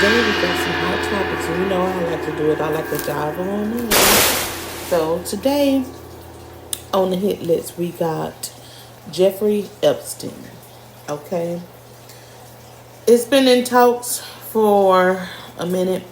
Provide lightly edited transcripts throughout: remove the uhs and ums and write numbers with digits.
today we got some hot topics, and you know how I like to do it. I like to dive on in. So today on the hit list we got Jeffrey Epstein. Okay, it's been in talks for a minute,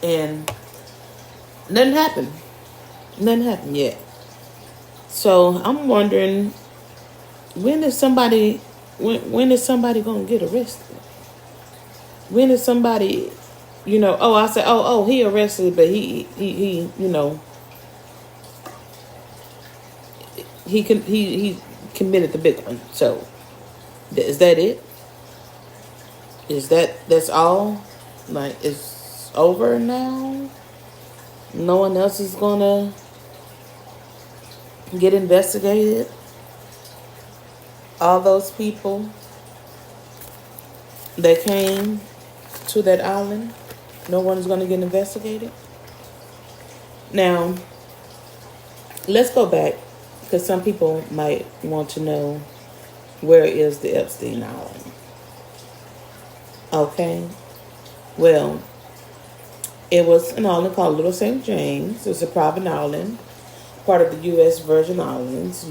and nothing happened. Nothing happened yet. So I'm wondering when is somebody gonna get arrested? When is somebody, I said, he arrested, but he committed the big one. So is that it? That's all? Like, it's over now? No one else is gonna get investigated? All those people that came to that island, no one is going to get investigated? Now, let's go back, because some people might want to know, where is the Epstein Island? Okay. Well, it was an island called Little St. James. It was a private island, part of the U.S. Virgin Islands,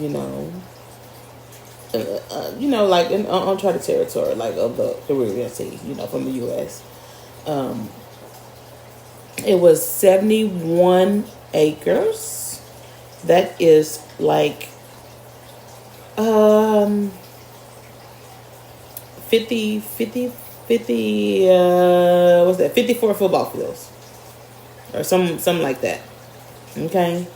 like in uncharted territory, like of the Caribbean Sea, from the U.S. It was 71 acres. That is like 54 football fields, or something like that. Okay,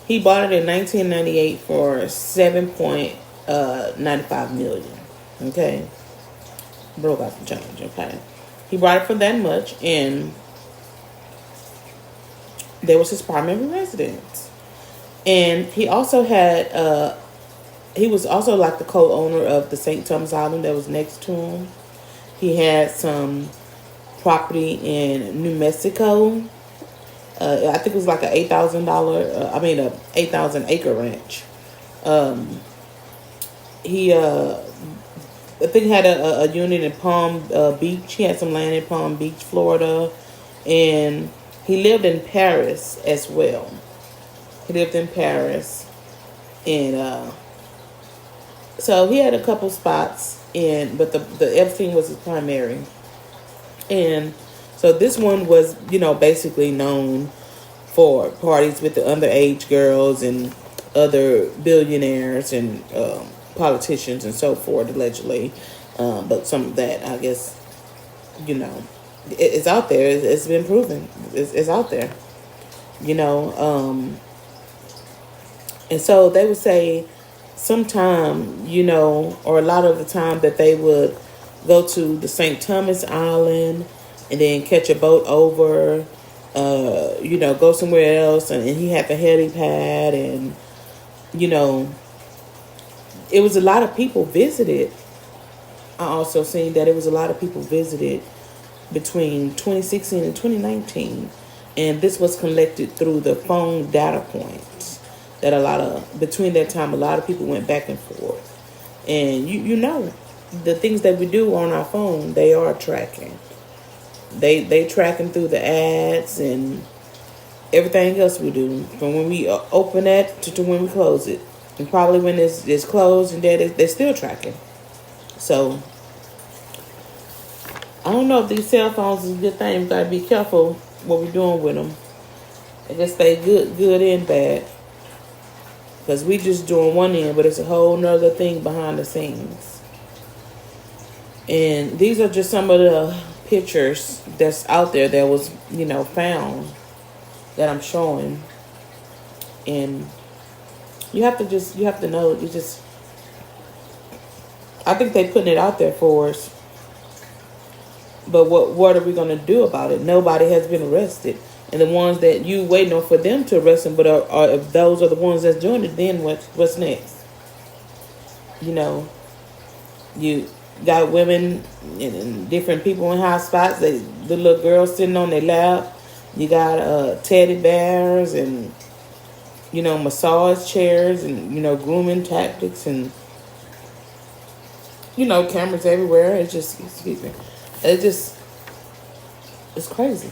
he bought it in 1998 for 7.95 million. Okay, broke out some change. Okay, he bought it for that much, and there was his primary residence. And he also had he was also like the co-owner of the St. Thomas Island that was next to him. He had some property in New Mexico. I think it was like a a 8,000 acre ranch. He I think he had a unit in Palm Beach. He had some land in Palm Beach, Florida, and he lived in Paris as well. He lived in Paris, and so he had a couple spots but the Epstein was his primary. And so this one was, basically known for parties with the underage girls and other billionaires and politicians and so forth, allegedly. But some of that, I guess, it's out there. It's been proven. It's out there, and so they would say sometime, or a lot of the time, that they would go to the St. Thomas Island and then catch a boat over, go somewhere else. And he had the helipad, and, it was a lot of people visited. I also seen that it was a lot of people visited between 2016 and 2019. And this was collected through the phone data points. Between that time, a lot of people went back and forth. And the things that we do on our phone, they are tracking. They tracking through the ads and everything else we do, from when we open that to when we close it. And probably when it's closed and they're still tracking. So I don't know if these cell phones is a good thing. We gotta be careful what we're doing with them. I guess they good and bad. Because we just doing one end, but it's a whole nother thing behind the scenes. And these are just some of the pictures that's out there that was, found, that I'm showing. And you have to know, I think they putting it out there for us. But what are we going to do about it? Nobody has been arrested. And the ones that you waiting on for them to arrest them, but if those are the ones that's doing it, then what's next? You got women and different people in high spots. The little girls sitting on their lap. You got teddy bears and massage chairs and grooming tactics and cameras everywhere. It's just, excuse me. It just, it's crazy.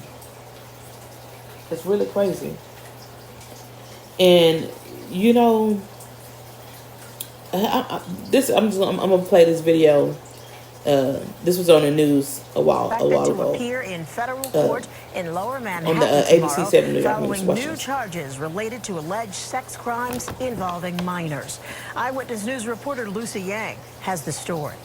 It's really crazy. And you know, I'm gonna play this video. This was on the news a while To ago. appear in federal court in Lower On Manhattan the ABC tomorrow, 7 New York News. following Watch new this. charges related to alleged sex crimes involving minors. Eyewitness News reporter Lucy Yang has the story.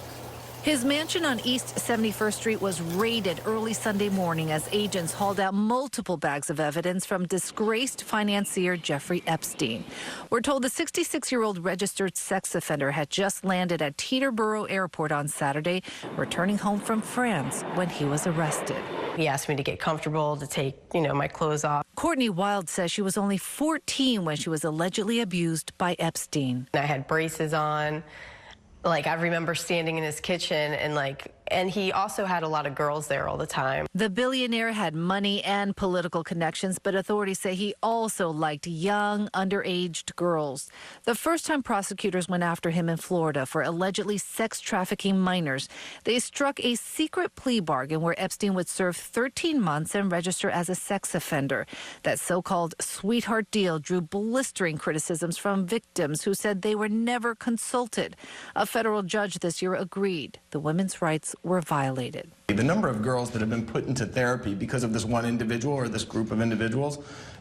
His mansion on East 71st Street was raided early Sunday morning as agents hauled out multiple bags of evidence from disgraced financier Jeffrey Epstein. We're told the 66-year-old registered sex offender had just landed at Teterboro Airport on Saturday, returning home from France when he was arrested. He asked me to get comfortable, to take, my clothes off. Courtney Wild says she was only 14 when she was allegedly abused by Epstein. I had braces on. I remember standing in his kitchen and he also had a lot of girls there all the time. The billionaire had money and political connections, but authorities say he also liked young, underaged girls. The first time prosecutors went after him in Florida for allegedly sex trafficking minors, they struck a secret plea bargain where Epstein would serve 13 months and register as a sex offender. That so-called sweetheart deal drew blistering criticisms from victims who said they were never consulted. A federal judge this year agreed the women's rights were violated. The number of girls that have been put into therapy because of this one individual or this group of individuals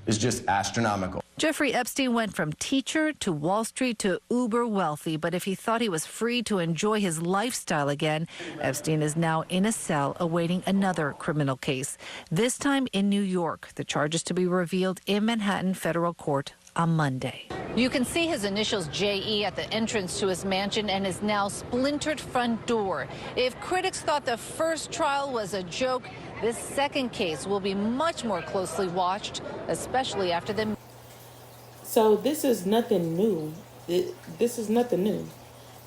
is just astronomical. Jeffrey Epstein went from teacher to Wall Street to uber wealthy, but if he thought he was free to enjoy his lifestyle again, Epstein is now in a cell awaiting another criminal case, this time in New York. The charges to be revealed in Manhattan federal court on Monday. You can see his initials JE at the entrance to his mansion and his now splintered front door. If critics thought the first trial was a joke, this second case will be much more closely watched, especially after the... So this is nothing new. This is nothing new.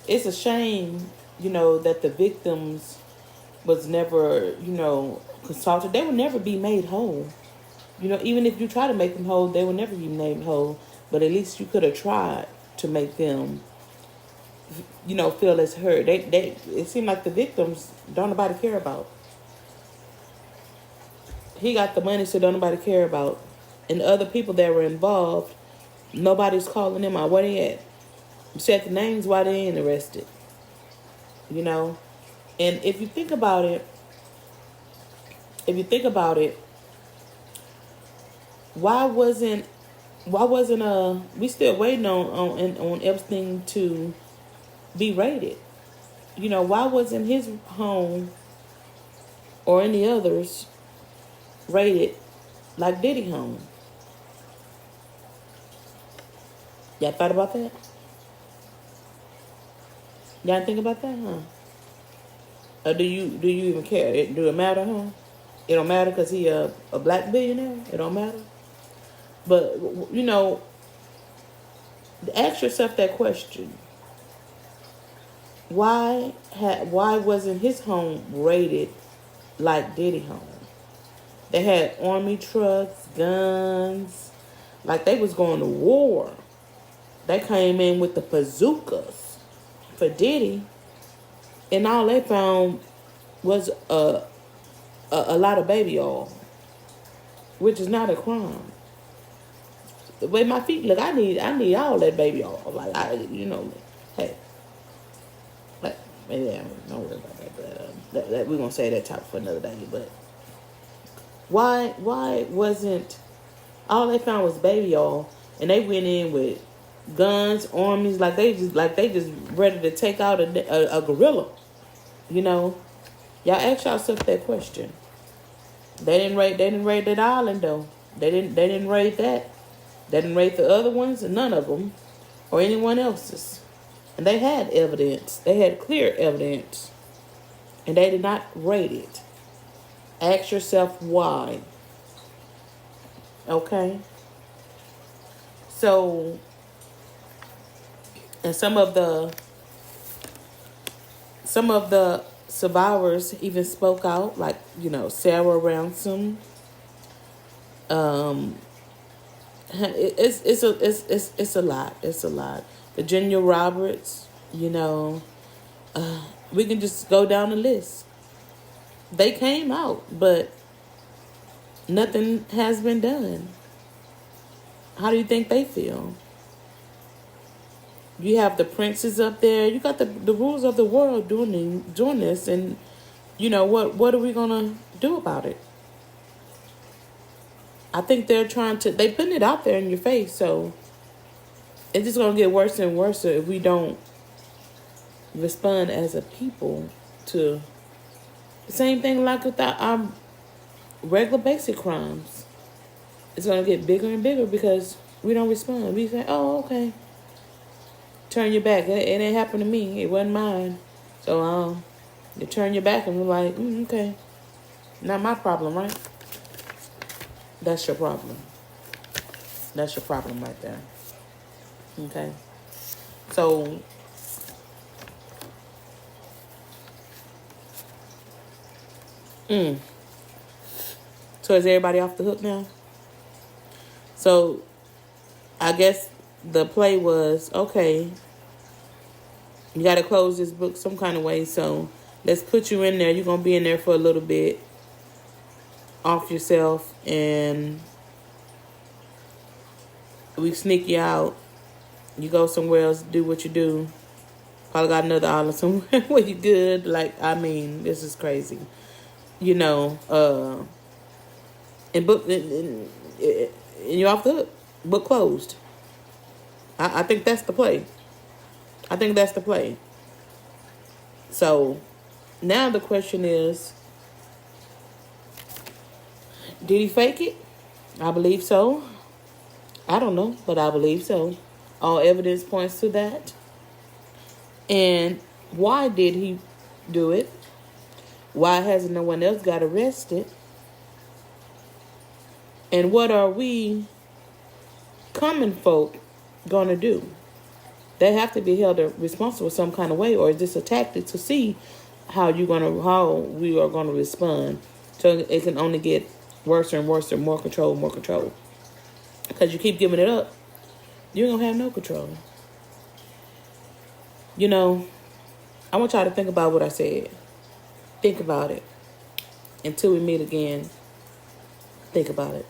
It's a shame, that the victims was never, consulted. They will never be made whole. Even if you try to make them whole, they will never be made whole. But at least you could have tried to make them, feel as hurt. It seemed like the victims don't nobody care about. He got the money, so don't nobody care about. And the other people that were involved, nobody's calling them out. Where they at? You said the names, why they ain't arrested? And if you think about it, why wasn't we still waiting on Epstein to be raided? Why wasn't his home or any others raided like Diddy home? Y'all thought about that? Y'all think about that, huh? Or do you even care? Do it matter, huh? It don't matter because he a black billionaire? It don't matter? But, ask yourself that question. Why wasn't his home raided like Diddy home? They had army trucks, guns, like they was going to war. They came in with the bazookas for Diddy, and all they found was a lot of baby oil, which is not a crime. The way my feet look, I need all that baby oil. Hey, maybe don't worry about that. But we're gonna say that topic for another day. But why wasn't all they found was baby oil, and they went in with guns, armies, like they just ready to take out a gorilla? Y'all ask yourself that question. They didn't raid that island though. They didn't raid that. They didn't raid the other ones, none of them, or anyone else's. And they had evidence. They had clear evidence. And they did not raid it. Ask yourself why. Okay? So, and some of the survivors even spoke out, like, Sarah Ransom. It's a lot. It's a lot. Virginia Roberts, we can just go down the list. They came out, but nothing has been done. How do you think they feel? You have the princes up there. You got the rulers of the world doing this, and you know what are we gonna do about it? I think they're putting it out there in your face, so it's just gonna get worse and worse if we don't respond as a people to the same thing like with our regular basic crimes. It's gonna get bigger and bigger because we don't respond. We say, "Oh, okay." Turn your back. It ain't happened to me. It wasn't mine. So you turn your back and we're like, okay, not my problem, right? That's your problem. That's your problem right there. Okay. So so is everybody off the hook now? So I guess the play was, okay, you got to close this book some kind of way. So let's put you in there. You're going to be in there for a little bit. Off yourself. And we sneak you out. You go somewhere else, do what you do. Probably got another island somewhere where you good. Like, I mean, this is crazy. You know, and you're off the hook. Book closed. I think that's the play. I think that's the play. So now the question is, did he fake it? I believe so. I don't know, but I believe so. All evidence points to that. And why did he do it? Why hasn't no one else got arrested? And what are we common folk gonna do? They have to be held responsible some kind of way, or is this a tactic to see how we are gonna respond? So it can only get worse and worse and more control. Because you keep giving it up, you're gonna have no control. You know, I want y'all to think about what I said. Think about it. Until we meet again, think about it.